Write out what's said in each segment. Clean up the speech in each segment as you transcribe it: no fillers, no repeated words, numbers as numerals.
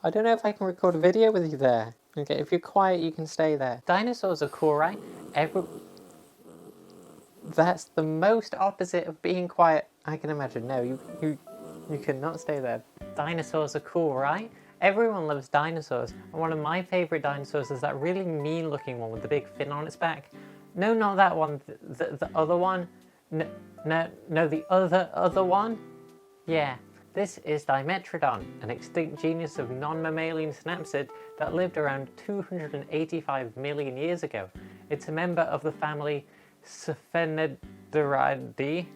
I don't know if I can record a video with you there. Okay, if you're quiet, you can stay there. Dinosaurs are cool, right? That's the most opposite of being quiet I can imagine. No, you cannot stay there. Dinosaurs are cool, right? Everyone loves dinosaurs, and one of my favourite dinosaurs is that really mean looking one with the big fin on its back. No, not that one, the other one. No, the other one. Yeah, this is Dimetrodon, an extinct genus of non-mammalian synapsid that lived around 285 million years ago. It's a member of the family Sphenodiridae,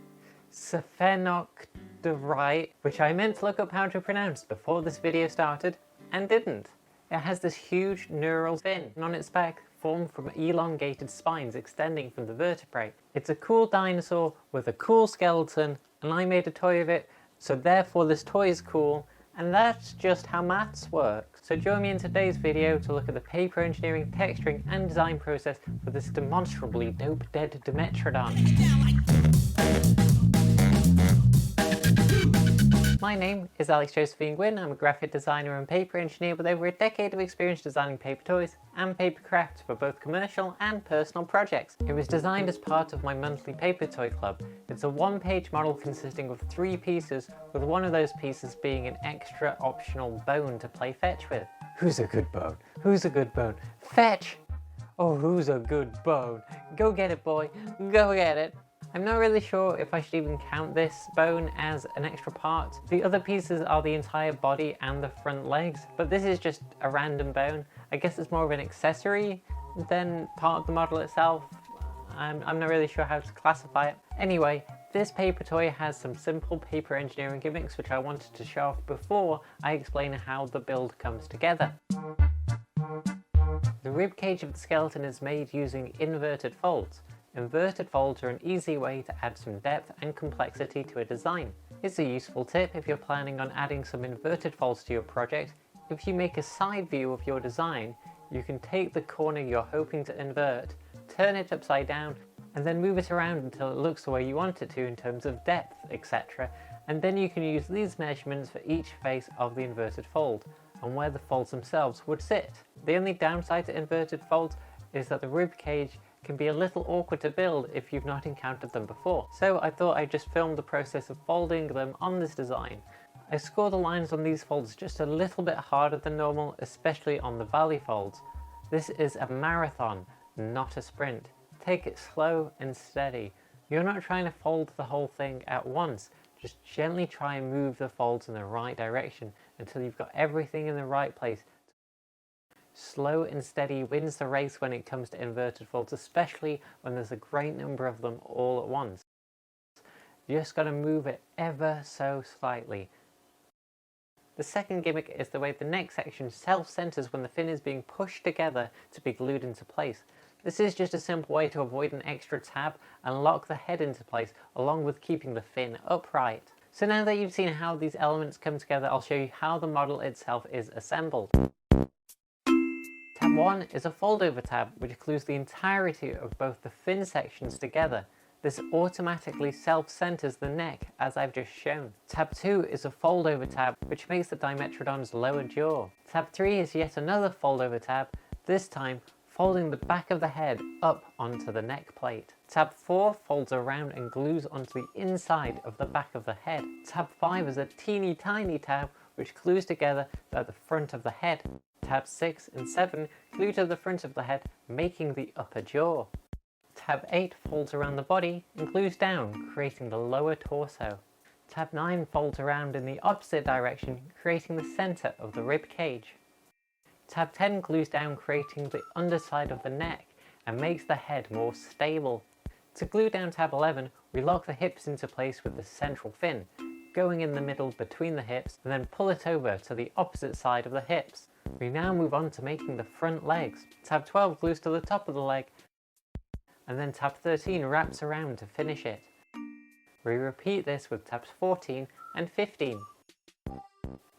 which I meant to look up how to pronounce before this video started, and didn't. It has this huge neural fin on its back formed from elongated spines extending from the vertebrae. It's a cool dinosaur with a cool skeleton, and I made a toy of it, so therefore this toy is cool, and that's just how maths works. So join me in today's video to look at the paper engineering, texturing and design process for this demonstrably dope dead Dimetrodon. My name is Alex Josephine Gwynn. I'm a graphic designer and paper engineer with over a decade of experience designing paper toys and paper crafts for both commercial and personal projects. It was designed as part of my monthly paper toy club. It's a one-page model consisting of 3 pieces, with one of those pieces being an extra optional bone to play fetch with. Who's a good bone? Who's a good bone? Fetch! Oh, who's a good bone? Go get it, boy. Go get it. I'm not really sure if I should even count this bone as an extra part. The other pieces are the entire body and the front legs, but this is just a random bone. I guess it's more of an accessory than part of the model itself. I'm not really sure how to classify it. Anyway, this paper toy has some simple paper engineering gimmicks which I wanted to show off before I explain how the build comes together. The rib cage of the skeleton is made using inverted folds. Inverted folds are an easy way to add some depth and complexity to a design. It's a useful tip if you're planning on adding some inverted folds to your project. If you make a side view of your design, you can take the corner you're hoping to invert, turn it upside down, and then move it around until it looks the way you want it to in terms of depth, etc. And then you can use these measurements for each face of the inverted fold, and where the folds themselves would sit. The only downside to inverted folds is that the rib cage can be a little awkward to build if you've not encountered them before. So I thought I'd just film the process of folding them on this design. I score the lines on these folds just a little bit harder than normal, especially on the valley folds. This is a marathon, not a sprint. Take it slow and steady. You're not trying to fold the whole thing at once. Just gently try and move the folds in the right direction until you've got everything in the right place. Slow and steady wins the race when it comes to inverted folds, especially when there's a great number of them all at once. You just got to move it ever so slightly. The second gimmick is the way the neck section self-centers when the fin is being pushed together to be glued into place. This is just a simple way to avoid an extra tab and lock the head into place, along with keeping the fin upright. So now that you've seen how these elements come together, I'll show you how the model itself is assembled. Tab 1 is a fold-over tab which glues the entirety of both the fin sections together. This automatically self-centers the neck, as I've just shown. Tab 2 is a fold-over tab which makes the Dimetrodon's lower jaw. Tab 3 is yet another fold-over tab, this time folding the back of the head up onto the neck plate. Tab 4 folds around and glues onto the inside of the back of the head. Tab 5 is a teeny tiny tab which glues together at the front of the head. Tabs 6 and 7 glue to the front of the head, making the upper jaw. Tab 8 folds around the body and glues down, creating the lower torso. Tab 9 folds around in the opposite direction, creating the centre of the rib cage. Tab 10 glues down, creating the underside of the neck and makes the head more stable. To glue down tab 11, we lock the hips into place with the central fin, going in the middle between the hips, and then pull it over to the opposite side of the hips. We now move on to making the front legs. Tab 12 glues to the top of the leg, and then tab 13 wraps around to finish it. We repeat this with tabs 14 and 15.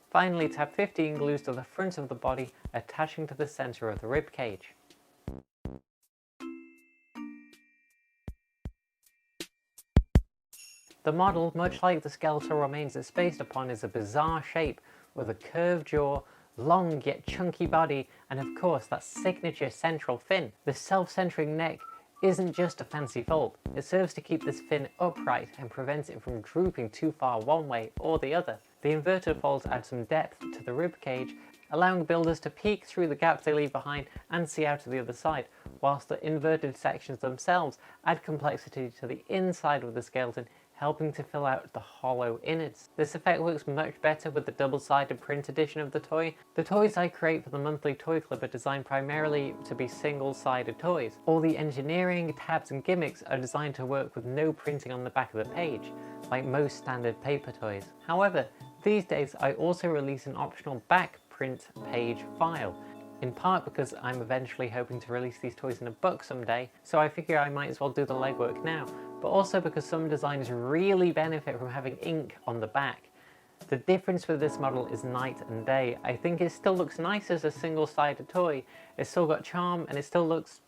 Finally, tab 15 glues to the front of the body, attaching to the centre of the rib cage. The model, much like the skeletal remains it's based upon, is a bizarre shape with a curved jaw, long yet chunky body, and of course that signature central fin. The self-centering neck isn't just a fancy fold, it serves to keep this fin upright and prevents it from drooping too far one way or the other. The inverted folds add some depth to the rib cage, allowing builders to peek through the gaps they leave behind and see out to the other side, whilst the inverted sections themselves add complexity to the inside of the skeleton, helping to fill out the hollow innards. This effect works much better with the double-sided print edition of the toy. The toys I create for the monthly toy club are designed primarily to be single-sided toys. All the engineering, tabs and gimmicks are designed to work with no printing on the back of the page, like most standard paper toys. However, these days I also release an optional back print page file, in part because I'm eventually hoping to release these toys in a book someday, so I figure I might as well do the legwork now, but also because some designs really benefit from having ink on the back. The difference with this model is night and day. I think it still looks nice as a single-sided toy, it's still got charm and it still looks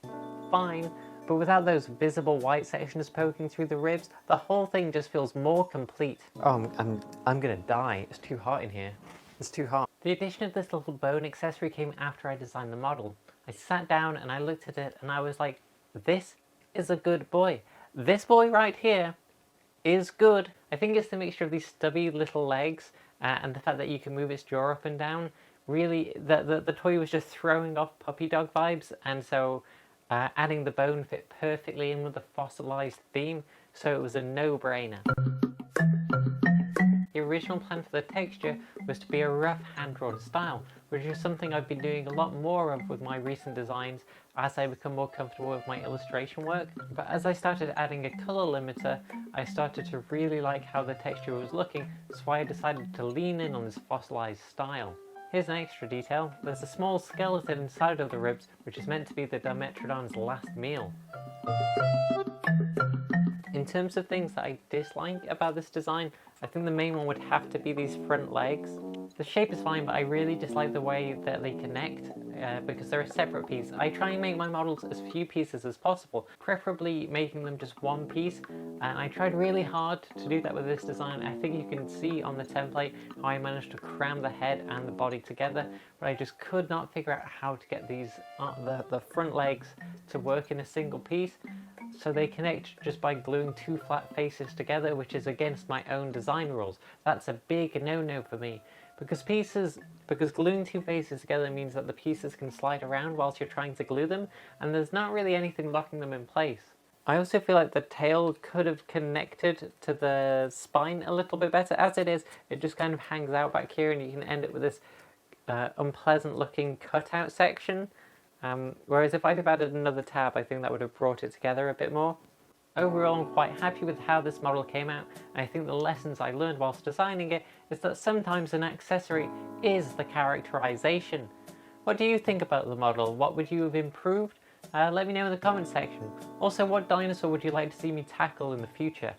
fine, but without those visible white sections poking through the ribs, the whole thing just feels more complete. Oh, I'm gonna die, it's too hot in here. It's too hot. The addition of this little bone accessory came after I designed the model. I sat down and I looked at it and I was like, this is a good boy. This boy right here is good. I think it's the mixture of these stubby little legs and the fact that you can move its jaw up and down. Really, the toy was just throwing off puppy dog vibes, and so adding the bone fit perfectly in with the fossilized theme, so it was a no-brainer. The original plan for the texture was to be a rough hand-drawn style, which is something I've been doing a lot more of with my recent designs as I become more comfortable with my illustration work. But as I started adding a colour limiter, I started to really like how the texture was looking, so I decided to lean in on this fossilized style. Here's an extra detail. There's a small skeleton inside of the ribs, which is meant to be the Dimetrodon's last meal. In terms of things that I dislike about this design, I think the main one would have to be these front legs. The shape is fine, but I really dislike the way that they connect because they're a separate piece. I try and make my models as few pieces as possible, preferably making them just one piece, and I tried really hard to do that with this design. I think you can see on the template how I managed to cram the head and the body together, but I just could not figure out how to get these the front legs to work in a single piece. So they connect just by gluing two flat faces together, which is against my own design rules. That's a big no-no for me, because gluing two faces together means that the pieces can slide around whilst you're trying to glue them, and there's not really anything locking them in place. I also feel like the tail could have connected to the spine a little bit better. As it is, it just kind of hangs out back here, and you can end up with this unpleasant looking cutout section. Whereas if I'd have added another tab, I think that would have brought it together a bit more. Overall, I'm quite happy with how this model came out, and I think the lessons I learned whilst designing it is that sometimes an accessory is the characterization. What do you think about the model? What would you have improved? Let me know in the comments section. Also, what dinosaur would you like to see me tackle in the future?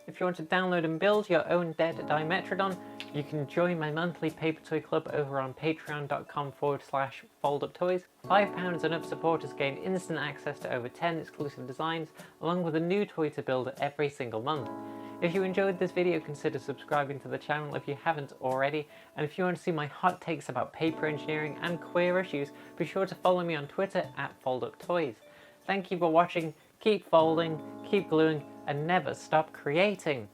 If you want to download and build your own dead Dimetrodon, you can join my monthly paper toy club over on patreon.com/folduptoys. £5 and up supporters gain instant access to over 10 exclusive designs, along with a new toy to build every single month. If you enjoyed this video, consider subscribing to the channel if you haven't already, and if you want to see my hot takes about paper engineering and queer issues, be sure to follow me on Twitter @folduptoys. Thank you for watching, keep folding, keep gluing, and never stop creating!